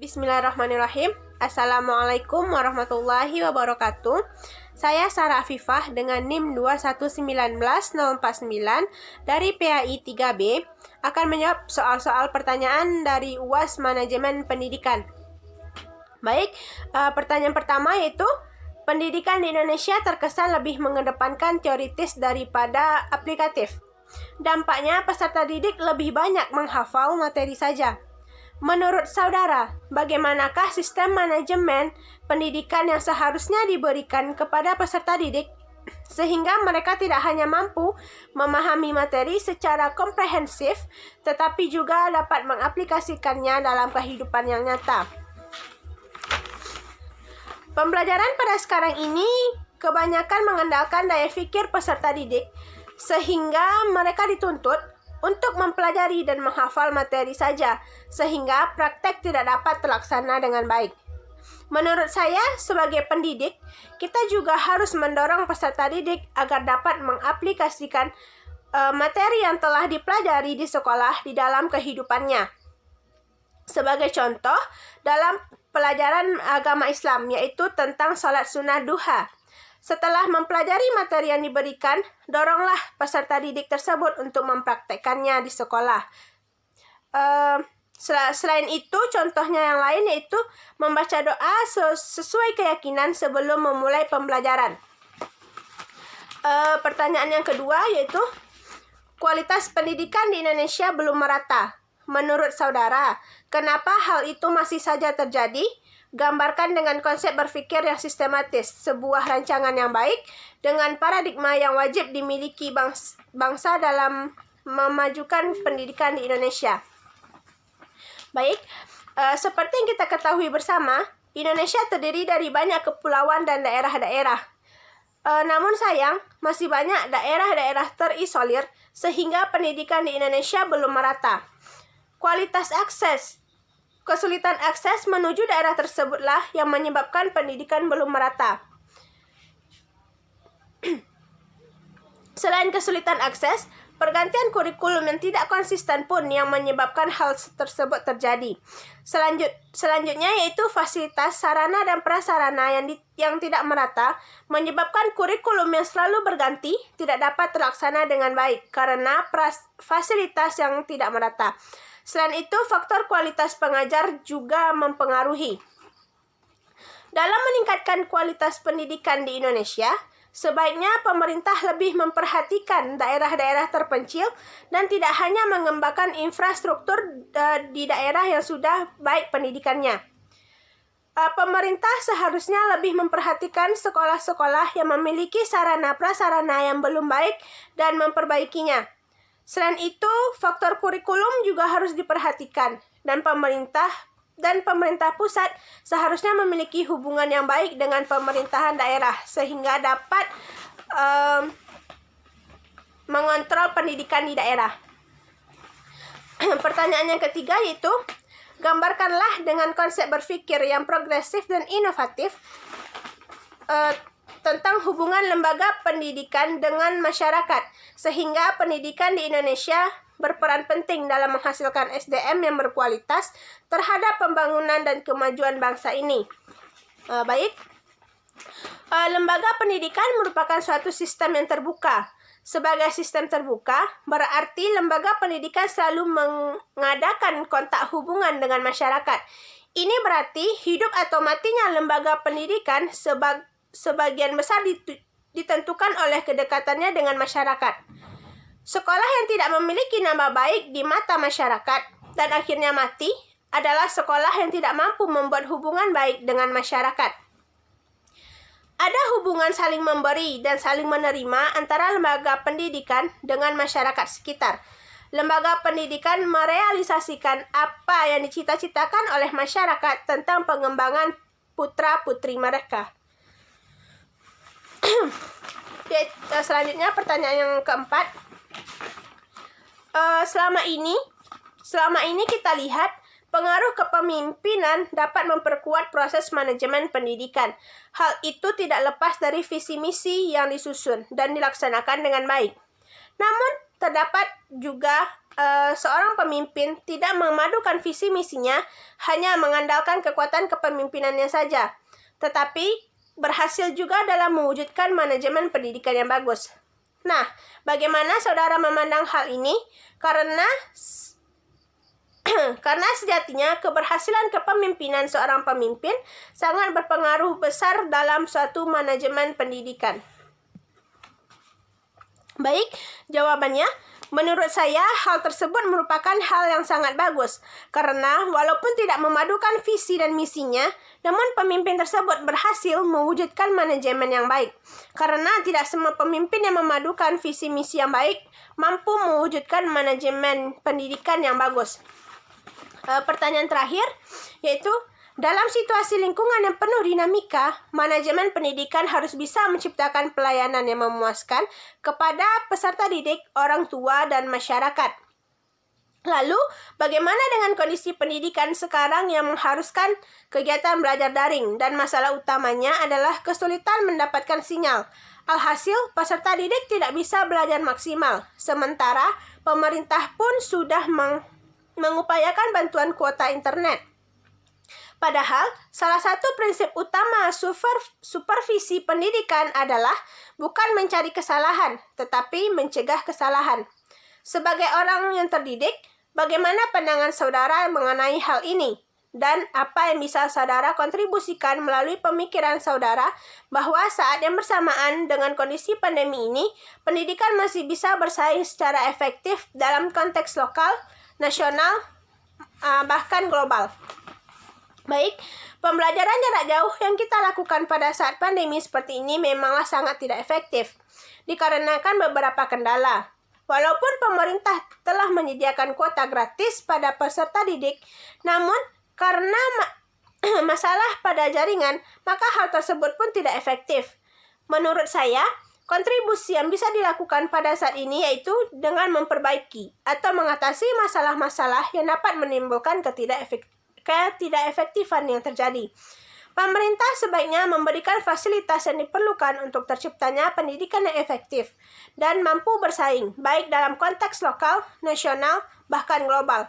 Bismillahirrahmanirrahim. Assalamualaikum warahmatullahi wabarakatuh. Saya Sarah Afifah dengan NIM 2119049 dari PAI 3B akan menjawab soal-soal pertanyaan dari UAS Manajemen Pendidikan. Baik, pertanyaan pertama yaitu pendidikan di Indonesia terkesan lebih mengedepankan teoritis daripada aplikatif. Dampaknya peserta didik lebih banyak menghafal materi saja. Menurut saudara, bagaimanakah sistem manajemen pendidikan yang seharusnya diberikan kepada peserta didik sehingga mereka tidak hanya mampu memahami materi secara komprehensif, tetapi juga dapat mengaplikasikannya dalam kehidupan yang nyata? Pembelajaran pada sekarang ini kebanyakan mengandalkan daya pikir peserta didik, sehingga mereka dituntut untuk mempelajari dan menghafal materi saja, sehingga praktek tidak dapat terlaksana dengan baik. Menurut saya, sebagai pendidik, kita juga harus mendorong peserta didik agar dapat mengaplikasikan materi yang telah dipelajari di sekolah di dalam kehidupannya. Sebagai contoh, dalam pelajaran agama Islam, yaitu tentang salat sunnah duha. Setelah mempelajari materi yang diberikan, doronglah peserta didik tersebut untuk mempraktekkannya di sekolah. Selain itu, contohnya yang lain yaitu membaca doa sesuai keyakinan sebelum memulai pembelajaran. Pertanyaan yang kedua yaitu, kualitas pendidikan di Indonesia belum merata. Menurut saudara, kenapa hal itu masih saja terjadi? Gambarkan dengan konsep berpikir yang sistematis, sebuah rancangan yang baik dengan paradigma yang wajib dimiliki bangsa dalam memajukan pendidikan di Indonesia. Baik, seperti yang kita ketahui bersama, Indonesia terdiri dari banyak kepulauan dan daerah-daerah. Namun sayang, masih banyak daerah-daerah terisolir sehingga pendidikan di Indonesia belum merata. Kesulitan akses menuju daerah tersebutlah yang menyebabkan pendidikan belum merata. Selain kesulitan akses, pergantian kurikulum yang tidak konsisten pun yang menyebabkan hal tersebut terjadi. Selanjutnya yaitu fasilitas sarana dan prasarana yang tidak merata, menyebabkan kurikulum yang selalu berganti tidak dapat terlaksana dengan baik karena fasilitas yang tidak merata. Selain itu, faktor kualitas pengajar juga mempengaruhi. Dalam meningkatkan kualitas pendidikan di Indonesia, sebaiknya pemerintah lebih memperhatikan daerah-daerah terpencil dan tidak hanya mengembangkan infrastruktur di daerah yang sudah baik pendidikannya. Pemerintah seharusnya lebih memperhatikan sekolah-sekolah yang memiliki sarana-prasarana yang belum baik dan memperbaikinya. Selain itu, faktor kurikulum juga harus diperhatikan dan pemerintah pusat seharusnya memiliki hubungan yang baik dengan pemerintahan daerah sehingga dapat mengontrol pendidikan di daerah. Pertanyaan yang ketiga yaitu, gambarkanlah dengan konsep berpikir yang progresif dan inovatif tentang hubungan lembaga pendidikan dengan masyarakat, sehingga pendidikan di Indonesia berperan penting dalam menghasilkan SDM yang berkualitas terhadap pembangunan dan kemajuan bangsa ini. Lembaga pendidikan merupakan suatu sistem yang terbuka. Sebagai sistem terbuka, berarti lembaga pendidikan selalu mengadakan kontak hubungan dengan masyarakat. Ini berarti hidup atau matinya lembaga pendidikan sebagian besar ditentukan oleh kedekatannya dengan masyarakat. Sekolah yang tidak memiliki nama baik di mata masyarakat dan akhirnya mati adalah sekolah yang tidak mampu membuat hubungan baik dengan masyarakat. Ada hubungan saling memberi dan saling menerima antara lembaga pendidikan dengan masyarakat sekitar. Lembaga pendidikan merealisasikan apa yang dicita-citakan oleh masyarakat tentang pengembangan putra-putri mereka. Selanjutnya pertanyaan yang keempat. Selama ini kita lihat pengaruh kepemimpinan dapat memperkuat proses manajemen pendidikan. Hal itu tidak lepas dari visi misi yang disusun dan dilaksanakan dengan baik. Namun terdapat juga seorang pemimpin tidak memadukan visi misinya hanya mengandalkan kekuatan kepemimpinannya saja, tetapi berhasil juga dalam mewujudkan manajemen pendidikan yang bagus. Nah, bagaimana saudara memandang hal ini? Karena sejatinya keberhasilan kepemimpinan seorang pemimpin sangat berpengaruh besar dalam suatu manajemen pendidikan. Baik, jawabannya, menurut saya hal tersebut merupakan hal yang sangat bagus, karena walaupun tidak memadukan visi dan misinya, namun pemimpin tersebut berhasil mewujudkan manajemen yang baik. Karena tidak semua pemimpin yang memadukan visi misi yang baik mampu mewujudkan manajemen pendidikan yang bagus. Pertanyaan terakhir, yaitu dalam situasi lingkungan yang penuh dinamika, manajemen pendidikan harus bisa menciptakan pelayanan yang memuaskan kepada peserta didik, orang tua, dan masyarakat. Lalu, bagaimana dengan kondisi pendidikan sekarang yang mengharuskan kegiatan belajar daring dan masalah utamanya adalah kesulitan mendapatkan sinyal? Alhasil, peserta didik tidak bisa belajar maksimal, sementara pemerintah pun sudah mengupayakan bantuan kuota internet. Padahal, salah satu prinsip utama supervisi pendidikan adalah bukan mencari kesalahan, tetapi mencegah kesalahan. Sebagai orang yang terdidik, bagaimana pandangan saudara mengenai hal ini? Dan apa yang bisa saudara kontribusikan melalui pemikiran saudara bahwa saat yang bersamaan dengan kondisi pandemi ini, pendidikan masih bisa bersaing secara efektif dalam konteks lokal, nasional, bahkan global. Baik, pembelajaran jarak jauh yang kita lakukan pada saat pandemi seperti ini memanglah sangat tidak efektif, dikarenakan beberapa kendala. Walaupun pemerintah telah menyediakan kuota gratis pada peserta didik, namun karena masalah pada jaringan, maka hal tersebut pun tidak efektif. Menurut saya, kontribusi yang bisa dilakukan pada saat ini yaitu dengan memperbaiki atau mengatasi masalah-masalah yang dapat menimbulkan ketidakefektifan yang terjadi. Pemerintah sebaiknya memberikan fasilitas yang diperlukan untuk terciptanya pendidikan yang efektif dan mampu bersaing, baik dalam konteks lokal, nasional, bahkan global.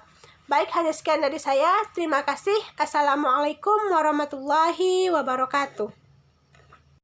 Baik, hanya sekian dari saya. Terima kasih. Assalamualaikum warahmatullahi wabarakatuh.